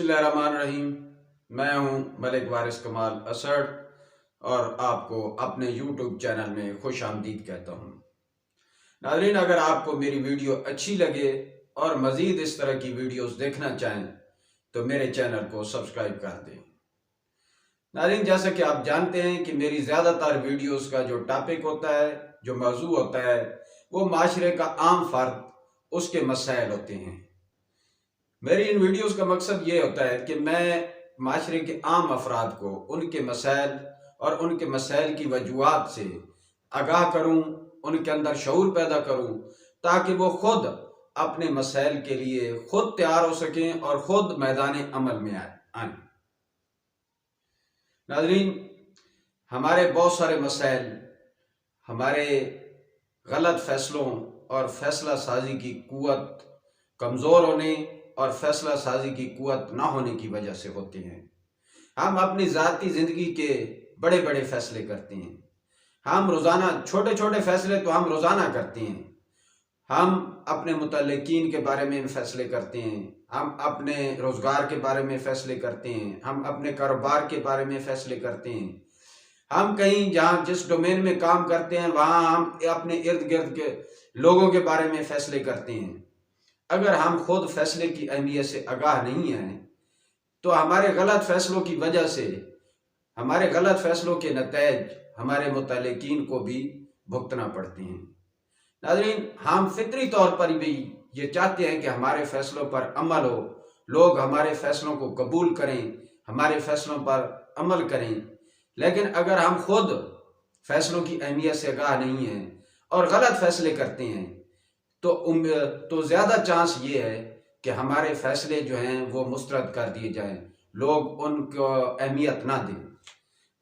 بسم اللہ الرحمن الرحیم۔ میں ہوں ملک وارث کمال اسد اور آپ کو اپنے یوٹیوب چینل میں خوش آمدید کہتا ہوں۔ ناظرین، اگر آپ کو میری ویڈیو اچھی لگے اور مزید اس طرح کی ویڈیوز دیکھنا چاہیں تو میرے چینل کو سبسکرائب کر دیں۔ ناظرین، جیسا کہ آپ جانتے ہیں کہ میری زیادہ تر ویڈیوز کا جو ٹاپک ہوتا ہے، جو موضوع ہوتا ہے، وہ معاشرے کا عام فرد، اس کے مسائل ہوتے ہیں۔ میری ان ویڈیوز کا مقصد یہ ہوتا ہے کہ میں معاشرے کے عام افراد کو ان کے مسائل اور ان کے مسائل کی وجوہات سے آگاہ کروں، ان کے اندر شعور پیدا کروں، تاکہ وہ خود اپنے مسائل کے لیے خود تیار ہو سکیں اور خود میدان عمل میں آئیں۔ ناظرین، ہمارے بہت سارے مسائل ہمارے غلط فیصلوں اور فیصلہ سازی کی قوت کمزور ہونے اور فیصلہ سازی کی قوت نہ ہونے کی وجہ سے ہوتے ہیں۔ ہم اپنی ذاتی زندگی کے بڑے بڑے فیصلے کرتے ہیں۔ ہم روزانہ چھوٹے چھوٹے فیصلے تو ہم روزانہ کرتے ہیں۔ ہم اپنے متعلقین کے بارے میں فیصلے کرتے ہیں، ہم اپنے روزگار کے بارے میں فیصلے کرتے ہیں، ہم اپنے کاروبار کے بارے میں فیصلے کرتے ہیں، ہم کہیں جہاں جس ڈومین میں کام کرتے ہیں وہاں ہم اپنے ارد گرد کے لوگوں کے بارے میں فیصلے کرتے ہیں۔ اگر ہم خود فیصلے کی اہمیت سے آگاہ نہیں ہیں تو ہمارے غلط فیصلوں کی وجہ سے ہمارے غلط فیصلوں کے نتائج ہمارے متعلقین کو بھی بھگتنا پڑتے ہیں۔ ناظرین، ہم فطری طور پر بھی یہ چاہتے ہیں کہ ہمارے فیصلوں پر عمل ہو، لوگ ہمارے فیصلوں کو قبول کریں، ہمارے فیصلوں پر عمل کریں، لیکن اگر ہم خود فیصلوں کی اہمیت سے آگاہ نہیں ہیں اور غلط فیصلے کرتے ہیں تو زیادہ چانس یہ ہے کہ ہمارے فیصلے جو ہیں وہ مسترد کر دیے جائیں، لوگ ان کو اہمیت نہ دیں۔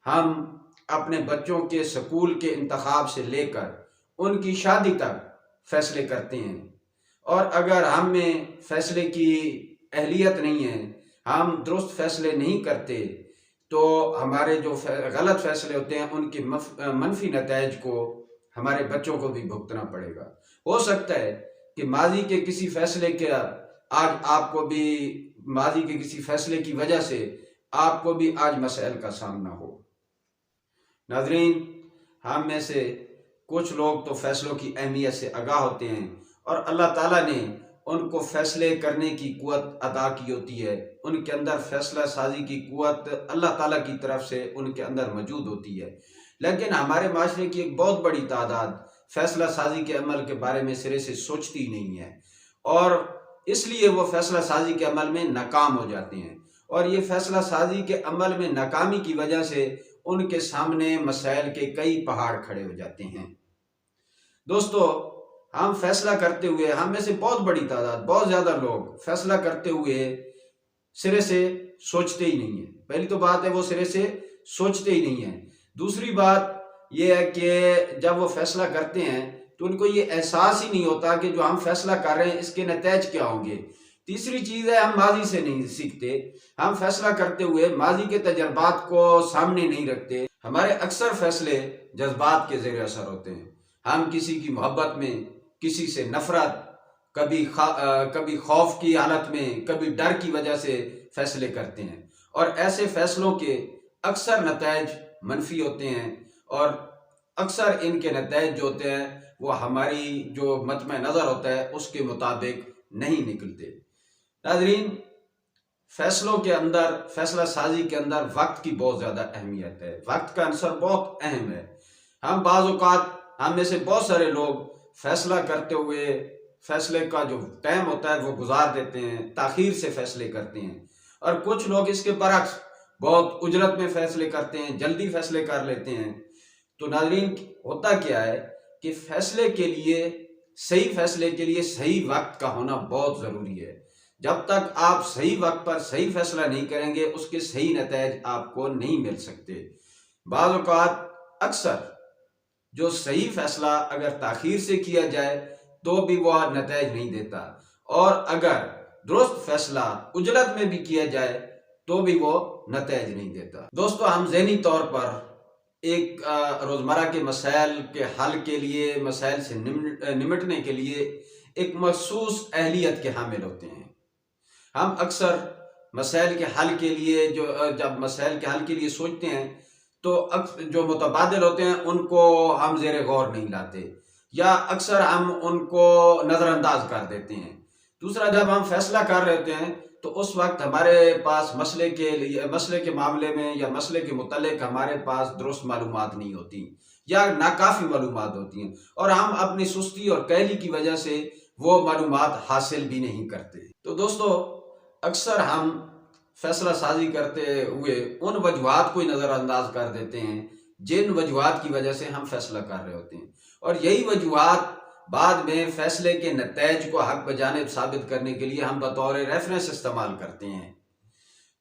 ہم اپنے بچوں کے سکول کے انتخاب سے لے کر ان کی شادی تک فیصلے کرتے ہیں، اور اگر ہم میں فیصلے کی اہلیت نہیں ہے، ہم درست فیصلے نہیں کرتے تو ہمارے جو غلط فیصلے ہوتے ہیں ان کے منفی نتائج کو ہمارے بچوں کو بھی بھگتنا پڑے گا۔ ہو سکتا ہے کہ ماضی کے کسی فیصلے کے آج آپ کو بھی ماضی کے کسی فیصلے کی وجہ سے آپ کو بھی آج مسائل کا سامنا ہو۔ ناظرین، ہم میں سے کچھ لوگ تو فیصلوں کی اہمیت سے آگاہ ہوتے ہیں اور اللہ تعالیٰ نے ان کو فیصلے کرنے کی قوت عطا کی ہوتی ہے، ان کے اندر فیصلہ سازی کی قوت اللہ تعالیٰ کی طرف سے ان کے اندر موجود ہوتی ہے، لیکن ہمارے معاشرے کی ایک بہت بڑی تعداد فیصلہ سازی کے عمل کے بارے میں سرے سے سوچتی نہیں ہے، اور اس لیے وہ فیصلہ سازی کے عمل میں ناکام ہو جاتے ہیں، اور یہ فیصلہ سازی کے عمل میں ناکامی کی وجہ سے ان کے سامنے مسائل کے کئی پہاڑ کھڑے ہو جاتے ہیں۔ دوستو، ہم فیصلہ کرتے ہوئے ہم میں سے بہت بڑی تعداد، بہت زیادہ لوگ فیصلہ کرتے ہوئے سرے سے سوچتے ہی نہیں ہیں۔ پہلی تو بات ہے وہ سرے سے سوچتے ہی نہیں ہیں۔ دوسری بات یہ ہے کہ جب وہ فیصلہ کرتے ہیں تو ان کو یہ احساس ہی نہیں ہوتا کہ جو ہم فیصلہ کر رہے ہیں اس کے نتائج کیا ہوں گے۔ تیسری چیز ہے ہم ماضی سے نہیں سیکھتے، ہم فیصلہ کرتے ہوئے ماضی کے تجربات کو سامنے نہیں رکھتے۔ ہمارے اکثر فیصلے جذبات کے زیر اثر ہوتے ہیں۔ ہم کسی کی محبت میں، کسی سے نفرت، کبھی خوف کی حالت میں، کبھی ڈر کی وجہ سے فیصلے کرتے ہیں، اور ایسے فیصلوں کے اکثر نتائج منفی ہوتے ہیں، اور اکثر ان کے نتائج جو ہوتے ہیں وہ ہماری جو مجمع نظر ہوتا ہے اس کے مطابق نہیں نکلتے۔ ناظرین، فیصلوں کے اندر، فیصلہ سازی کے اندر وقت کی بہت زیادہ اہمیت ہے، وقت کا عنصر بہت اہم ہے۔ ہم بعض اوقات، ہم میں سے بہت سارے لوگ فیصلہ کرتے ہوئے فیصلے کا جو ٹائم ہوتا ہے وہ گزار دیتے ہیں، تاخیر سے فیصلے کرتے ہیں، اور کچھ لوگ اس کے برعکس بہت اجرت میں فیصلے کرتے ہیں، جلدی فیصلے کر لیتے ہیں۔ تو ناظرین، ہوتا کیا ہے کہ فیصلے کے لیے، صحیح فیصلے کے لیے صحیح وقت کا ہونا بہت ضروری ہے۔ جب تک آپ صحیح وقت پر صحیح فیصلہ نہیں کریں گے اس کے صحیح نتائج آپ کو نہیں مل سکتے۔ بعض اوقات اکثر جو صحیح فیصلہ اگر تاخیر سے کیا جائے تو بھی وہ نتائج نہیں دیتا، اور اگر درست فیصلہ عجلت میں بھی کیا جائے تو بھی وہ نتائج نہیں دیتا۔ دوستو، ہم ذہنی طور پر ایک روزمرہ کے مسائل کے حل کے لیے، مسائل سے نمٹنے کے لیے ایک مخصوص اہلیت کے حامل ہوتے ہیں۔ ہم اکثر مسائل کے حل کے لیے جب مسائل کے حل کے لیے سوچتے ہیں تو جو متبادل ہوتے ہیں ان کو ہم زیر غور نہیں لاتے، یا اکثر ہم ان کو نظر انداز کر دیتے ہیں۔ دوسرا، جب ہم فیصلہ کر رہے ہوتے ہیں تو اس وقت ہمارے پاس مسئلے کے معاملے میں یا مسئلے کے متعلق ہمارے پاس درست معلومات نہیں ہوتی یا ناکافی معلومات ہوتی ہیں، اور ہم اپنی سستی اور کہلی کی وجہ سے وہ معلومات حاصل بھی نہیں کرتے۔ تو دوستو، اکثر ہم فیصلہ سازی کرتے ہوئے ان وجوہات کو نظر انداز کر دیتے ہیں جن وجوہات کی وجہ سے ہم فیصلہ کر رہے ہوتے ہیں، اور یہی وجوہات بعد میں فیصلے کے نتائج کو حق بجانب ثابت کرنے کے لیے ہم بطور ریفرنس استعمال کرتے ہیں۔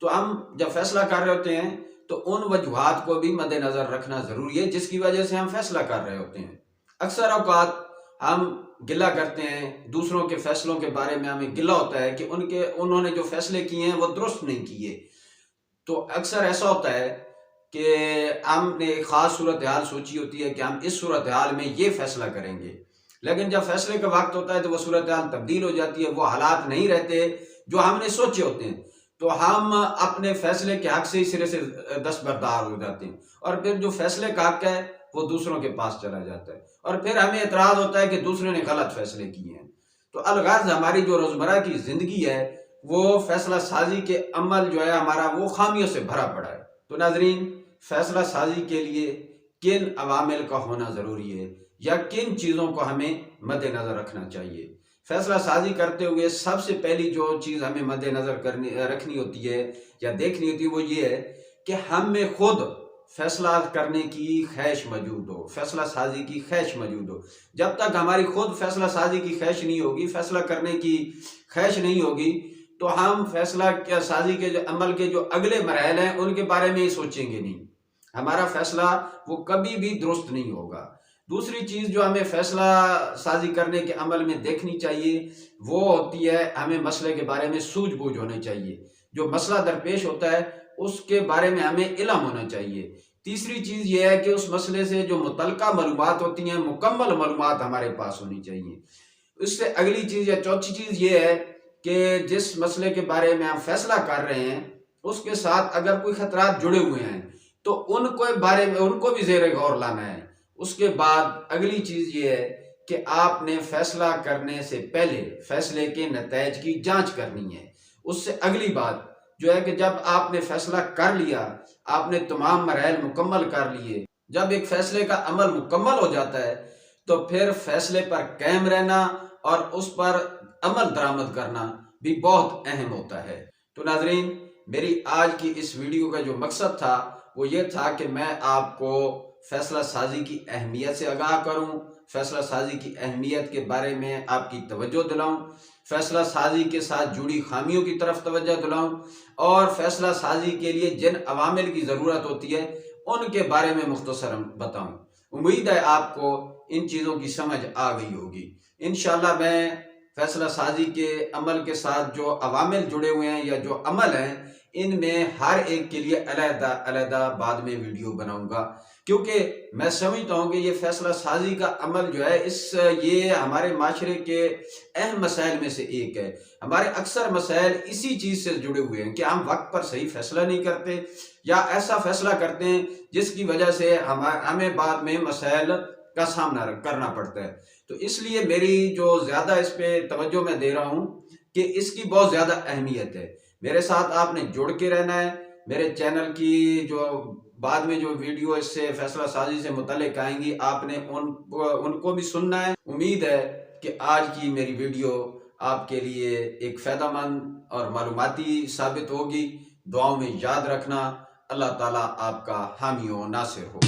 تو ہم جب فیصلہ کر رہے ہوتے ہیں تو ان وجوہات کو بھی مد نظر رکھنا ضروری ہے جس کی وجہ سے ہم فیصلہ کر رہے ہوتے ہیں۔ اکثر اوقات ہم گلہ کرتے ہیں، دوسروں کے فیصلوں کے بارے میں ہمیں گلہ ہوتا ہے کہ انہوں نے جو فیصلے کیے ہیں وہ درست نہیں کیے۔ تو اکثر ایسا ہوتا ہے کہ ہم نے ایک خاص صورتحال سوچی ہوتی ہے کہ ہم اس صورتحال میں یہ فیصلہ کریں گے، لیکن جب فیصلے کا وقت ہوتا ہے تو وہ صورتحال تبدیل ہو جاتی ہے، وہ حالات نہیں رہتے جو ہم نے سوچے ہوتے ہیں، تو ہم اپنے فیصلے کے حق سے ہی سرے سے دستبردار ہو جاتے ہیں، اور پھر جو فیصلے کا حق ہے وہ دوسروں کے پاس چلا جاتا ہے، اور پھر ہمیں اعتراض ہوتا ہے کہ دوسرے نے غلط فیصلے کیے ہیں۔ تو الغرض ہماری جو روزمرہ کی زندگی ہے وہ فیصلہ سازی کے عمل جو ہے ہمارا وہ خامیوں سے بھرا پڑا ہے۔ تو ناظرین، فیصلہ سازی کے لیے کن عوامل کا ہونا ضروری ہے یا کن چیزوں کو ہمیں مد نظر رکھنا چاہیے؟ فیصلہ سازی کرتے ہوئے سب سے پہلی جو چیز ہمیں مد نظر رکھنی ہوتی ہے یا دیکھنی ہوتی ہے وہ یہ ہے کہ ہم میں خود فیصلہ کرنے کی خواہش موجود ہو، فیصلہ سازی کی خواہش موجود ہو۔ جب تک ہماری خود فیصلہ سازی کی خواہش نہیں ہوگی، فیصلہ کرنے کی خواہش نہیں ہوگی، تو ہم فیصلہ سازی کے عمل کے جو اگلے مراحل ہیں ان کے بارے میں ہی سوچیں گے نہیں، ہمارا فیصلہ وہ کبھی بھی درست نہیں ہوگا۔ دوسری چیز جو ہمیں فیصلہ سازی کرنے کے عمل میں دیکھنی چاہیے وہ ہوتی ہے ہمیں مسئلے کے بارے میں سوجھ بوجھ ہونی چاہیے، جو مسئلہ درپیش ہوتا ہے اس کے بارے میں ہمیں علم ہونا چاہیے۔ تیسری چیز یہ ہے کہ اس مسئلے سے جو متعلقہ معلومات ہوتی ہیں مکمل معلومات ہمارے پاس ہونی چاہیے۔ اس سے اگلی چیز یا چوتھی چیز یہ ہے کہ جس مسئلے کے بارے میں ہم فیصلہ کر رہے ہیں اس کے ساتھ اگر کوئی خطرات جڑے ہوئے ہیں تو ان کو بھی زیر غور لانا ہے۔ اس کے بعد اگلی چیز یہ ہے کہ آپ نے فیصلہ کرنے سے پہلے فیصلے کے نتائج کی جانچ کرنی ہے۔ اس سے اگلی بات جو ہے کہ جب آپ نے فیصلہ کر لیا، آپ نے تمام مراحل مکمل کر لیے، جب ایک فیصلے کا عمل مکمل ہو جاتا ہے تو پھر فیصلے پر قائم رہنا اور اس پر عمل درآمد کرنا بھی بہت اہم ہوتا ہے۔ تو ناظرین، میری آج کی اس ویڈیو کا جو مقصد تھا وہ یہ تھا کہ میں آپ کو فیصلہ سازی کی اہمیت سے آگاہ کروں، فیصلہ سازی کی اہمیت کے بارے میں آپ کی توجہ دلاؤں، فیصلہ سازی کے ساتھ جڑی خامیوں کی طرف توجہ دلاؤں، اور فیصلہ سازی کے لیے جن عوامل کی ضرورت ہوتی ہے ان کے بارے میں مختصراً بتاؤں۔ امید ہے آپ کو ان چیزوں کی سمجھ آ گئی ہوگی۔ انشاءاللہ میں فیصلہ سازی کے عمل کے ساتھ جو عوامل جڑے ہوئے ہیں یا جو عمل ہیں ان میں ہر ایک کے لیے علیحدہ علیحدہ بعد میں ویڈیو بناؤں گا، کیونکہ میں سمجھتا ہوں کہ یہ فیصلہ سازی کا عمل جو ہے یہ ہمارے معاشرے کے اہم مسائل میں سے ایک ہے۔ ہمارے اکثر مسائل اسی چیز سے جڑے ہوئے ہیں کہ ہم وقت پر صحیح فیصلہ نہیں کرتے یا ایسا فیصلہ کرتے ہیں جس کی وجہ سے ہمیں بعد میں مسائل کا سامنا کرنا پڑتا ہے۔ تو اس لیے میری جو زیادہ اس پہ توجہ میں دے رہا ہوں کہ اس کی بہت زیادہ اہمیت ہے۔ میرے ساتھ آپ نے جڑ کے رہنا ہے۔ میرے چینل کی جو بعد میں جو ویڈیو اس سے فیصلہ سازی سے متعلق آئیں گی آپ نے ان کو بھی سننا ہے۔ امید ہے کہ آج کی میری ویڈیو آپ کے لیے ایک فائدہ مند اور معلوماتی ثابت ہوگی۔ دعاؤں میں یاد رکھنا۔ اللہ تعالیٰ آپ کا حامی و ناصر ہو۔